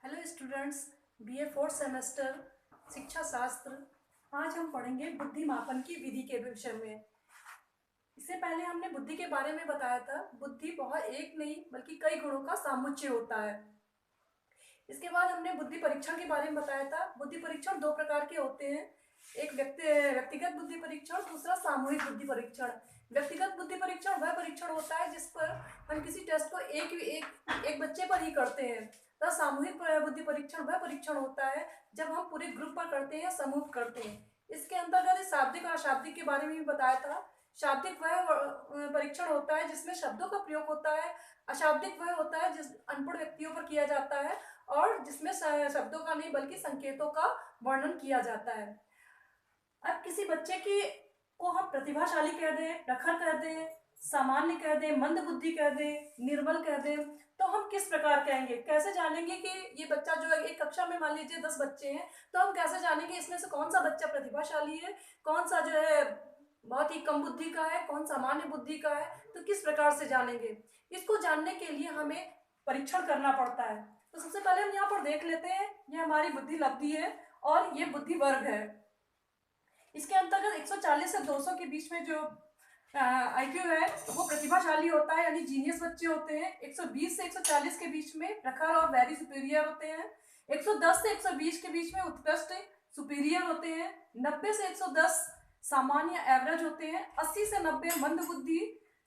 Hello students, BA fourth semester शिक्षा शास्त्र। आज हम पढ़ेंगे बुद्धि मापन की विधि के विषय में। इससे पहले हमने बुद्धि के बारे में बताया था। बुद्धि बहुत एक नहीं बल्कि कई गुणों का समुच्चय होता है। इसके बाद हमने बुद्धि परीक्षण के बारे में बताया था। बुद्धि परीक्षण दो प्रकार के होते हैं, एक व्यक्तिगत बुद्धि परीक्षण, दूसरा सामूहिक बुद्धि परीक्षण। व्यक्तिगत बुद्धि परीक्षण वह परीक्षण होता है जिस पर हम किसी टेस्ट को एक बच्चे पर ही करते हैं। तो सामूहिक बुद्धि परीक्षण वह परीक्षण होता है जब हम पूरे ग्रुप पर करते हैं, समूह करते हैं। इसके अंतर्गत शाब्दिक और अशाब्दिक के बारे में भी बताया था। शाब्दिक वह परीक्षण होता है जिसमें शब्दों का प्रयोग होता है। अशाब्दिक वह होता है जिस अनपढ़ व्यक्तियों पर किया जाता है और जिसमें शब्दों का नहीं बल्कि संकेतों का वर्णन किया जाता है। अब किसी बच्चे की को हम प्रतिभाशाली कह दें, प्रखर कह दें, सामान्य कह दें, मंद बुद्धि कह दें, निर्बल कह दें, तो हम किस प्रकार कहेंगे, कैसे जानेंगे कि ये बच्चा जो है, एक कक्षा में मान लीजिए 10 बच्चे हैं, तो हम कैसे जानेंगे इसमें से कौन सा बच्चा प्रतिभाशाली है, कौन सा जो है बहुत ही कम बुद्धि का है, कौन सामान्य बुद्धि का है, तो किस प्रकार से जानेंगे। इसको जानने के लिए हमें परीक्षण करना पड़ता है। तो सबसे पहले हम यहाँ पर देख लेते हैं, ये हमारी बुद्धि लब्धि है और ये बुद्धि वर्ग है। इसके अंतर्गत 140 से 200 के बीच में जो आईक्यू है वो प्रतिभाशाली होता है, यानी जीनियस बच्चे होते हैं। 120 से 140 के बीच में प्रखर और वेरी सुपीरियर होते हैं। 110 से 120 के बीच में उत्कृष्ट सुपीरियर होते हैं। 90 से 110 सामान्य एवरेज होते हैं। 80 से 90 मंद बुद्धि,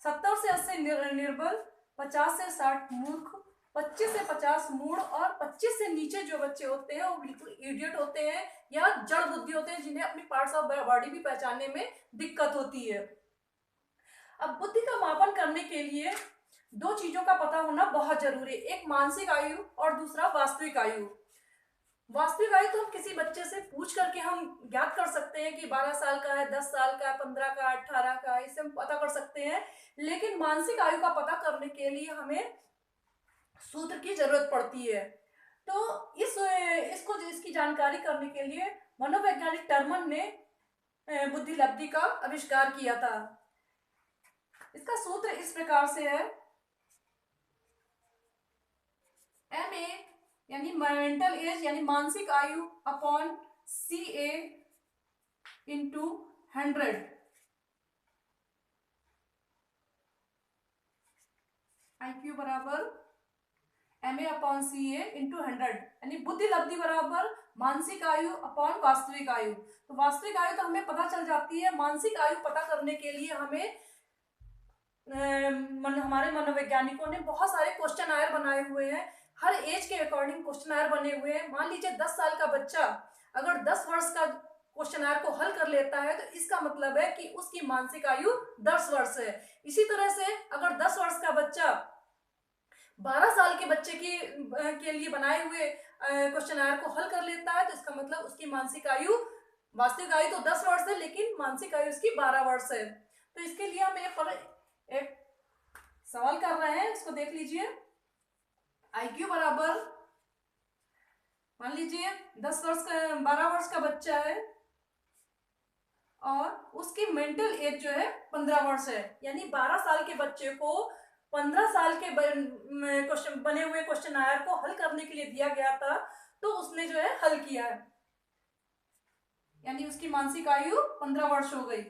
70 से 80 निर्बल, 50 से 60 मूर्ख, 25 से 50 मूढ़ और 25 से नीचे जो बच्चे होते हैं वो बिल्कुल इडियट होते हैं या जड़ बुद्धि होते हैं, जिन्हें अपनी पार्ट्स ऑफ बॉडी भी पहचानने में दिक्कत होती है। अब बुद्धि का मापन करने के लिए दो चीजों का पता होना बहुत जरूरी है, एक मानसिक आयु और दूसरा वास्तविक आयु। वास्तविक आयु तो हम किसी बच्चे से पूछ करके हम ज्ञात कर सकते हैं कि 12 साल का है, 10 साल का है, 15 का, 18 का, इससे हम पता कर सकते हैं। लेकिन मानसिक आयु का पता करने के लिए हमें सूत्र की जरूरत पड़ती है। तो इसकी जानकारी करने के लिए मनोवैज्ञानिक टर्मन ने बुद्धि लब्धि का आविष्कार किया था। इसका सूत्र इस प्रकार से है, एम ए यानी मेंटल एज यानी मानसिक आयु upon C A into 100। IQ बराबर M A upon C A into 100, यानी बुद्धि लब्धि बराबर मानसिक आयु अपॉन वास्तविक आयु। तो वास्तविक आयु तो हमें पता चल जाती है। मानसिक आयु पता करने के लिए हमें हमारे मनोवैज्ञानिकों ने बहुत सारे क्वेश्चन आयर बनाए हुए हैं। हर एज के अकॉर्डिंग क्वेश्चन आयर बने हुए हैं। मान लीजिए 10 साल का बच्चा अगर 10 वर्ष का क्वेश्चन आयर को हल कर लेता है तो इसका मतलब है कि उसकी मानसिक आयु 10 वर्ष है। इसी तरह से अगर 10 वर्ष का बच्चा 12 साल के बच्चे के लिए बनाए हुए क्वेश्चन आयर को हल कर लेता है तो इसका मतलब उसकी मानसिक आयु, वास्तविक आयु तो 10 वर्ष है लेकिन मानसिक आयु उसकी 12 वर्ष है। तो इसके लिए हम एक सवाल कर रहे हैं, इसको देख लीजिए। आईक्यू बराबर मान लीजिए 12 वर्ष का बच्चा है और उसकी मेंटल एज जो है 15 वर्ष है, यानी 12 साल के बच्चे को 15 साल के बने हुए क्वेश्चन आयर को हल करने के लिए दिया गया था, तो उसने जो है हल किया है, यानी उसकी मानसिक आयु 15 वर्ष हो गई।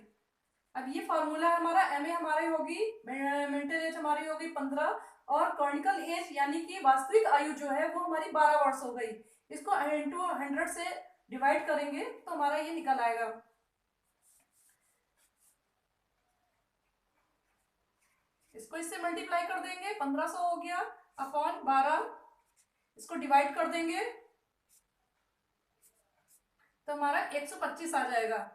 अब ये फॉर्मूला हमारा एम ए हमारी होगी, मेंटल एज हमारी होगी 15 और कॉर्निकल एज यानी कि वास्तविक आयु जो है वो हमारी 12 वर्ष हो गई। इसको इंटू 100 से डिवाइड करेंगे तो हमारा ये निकल आएगा। इसको इससे मल्टीप्लाई कर देंगे, 1500 हो गया अपॉन 12, इसको डिवाइड कर देंगे तो हमारा 125 आ जाएगा।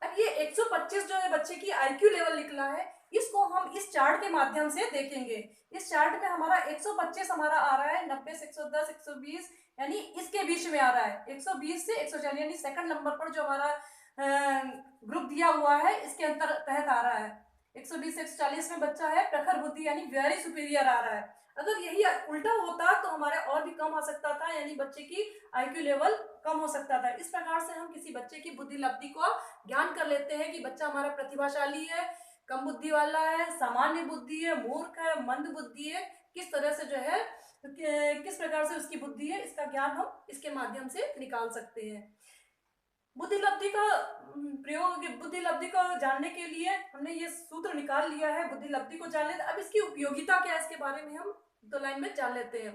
अब ये 125 जो है बच्चे की आईक्यू लेवल निकला है, इसको हम इस चार्ट के माध्यम से देखेंगे। इस चार्ट में हमारा 125 हमारा आ रहा है, 90 से 110, 120 यानी इसके बीच में आ रहा है। 120 से 140 यानी सेकंड नंबर पर जो हमारा ग्रुप दिया हुआ है इसके अंतर तहत आ रहा है। 120 से 140 में बच्चा है प्रखर बुद्धि यानी वेरी सुपीरियर आ रहा है। अगर यही उल्टा होता तो हमारे और भी कम आ सकता था, यानी बच्चे की आईक्यू लेवल कम हो सकता था। इस प्रकार से हम किसी बच्चे की बुद्धि लब्धि को ज्ञान कर लेते हैं कि बच्चा हमारा प्रतिभाशाली है, कम बुद्धि वाला है, सामान्य बुद्धि है, मूर्ख है, मंद बुद्धि है, किस तरह से जो है तो किस प्रकार से उसकी बुद्धि है, इसका ज्ञान हम इसके माध्यम से निकाल सकते हैं। बुद्धि लब्धि का प्रयोग, बुद्धि लब्धि को जानने के लिए हमने ये सूत्र निकाल लिया है, बुद्धि लब्धि को जान लेते। अब इसकी उपयोगिता क्या है, इसके बारे में हम 2 लाइन में जान लेते हैं।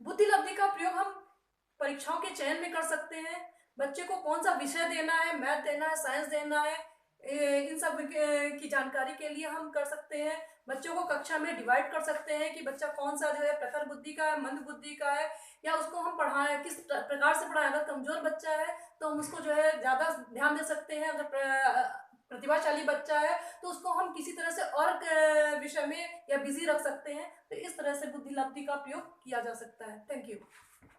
बुद्धि लब्धि का प्रयोग हम परीक्षाओं के चयन में कर सकते हैं। बच्चे को कौन सा विषय देना है, मैथ देना है, साइंस देना है, इन सब की जानकारी के लिए हम कर सकते हैं। बच्चों को कक्षा में डिवाइड कर सकते हैं कि बच्चा कौन सा जो है प्रखर बुद्धि का है, मंद बुद्धि का है, या उसको हम पढ़ाएं किस प्रकार से पढ़ाएं। अगर कमजोर बच्चा है तो हम उसको जो है ज़्यादा ध्यान दे सकते हैं। अगर प्रतिभाशाली बच्चा है तो उसको हम किसी तरह से और विषय में या बिजी रख सकते हैं। तो इस तरह से बुद्धि लब्धि का प्रयोग किया जा सकता है। Thank you.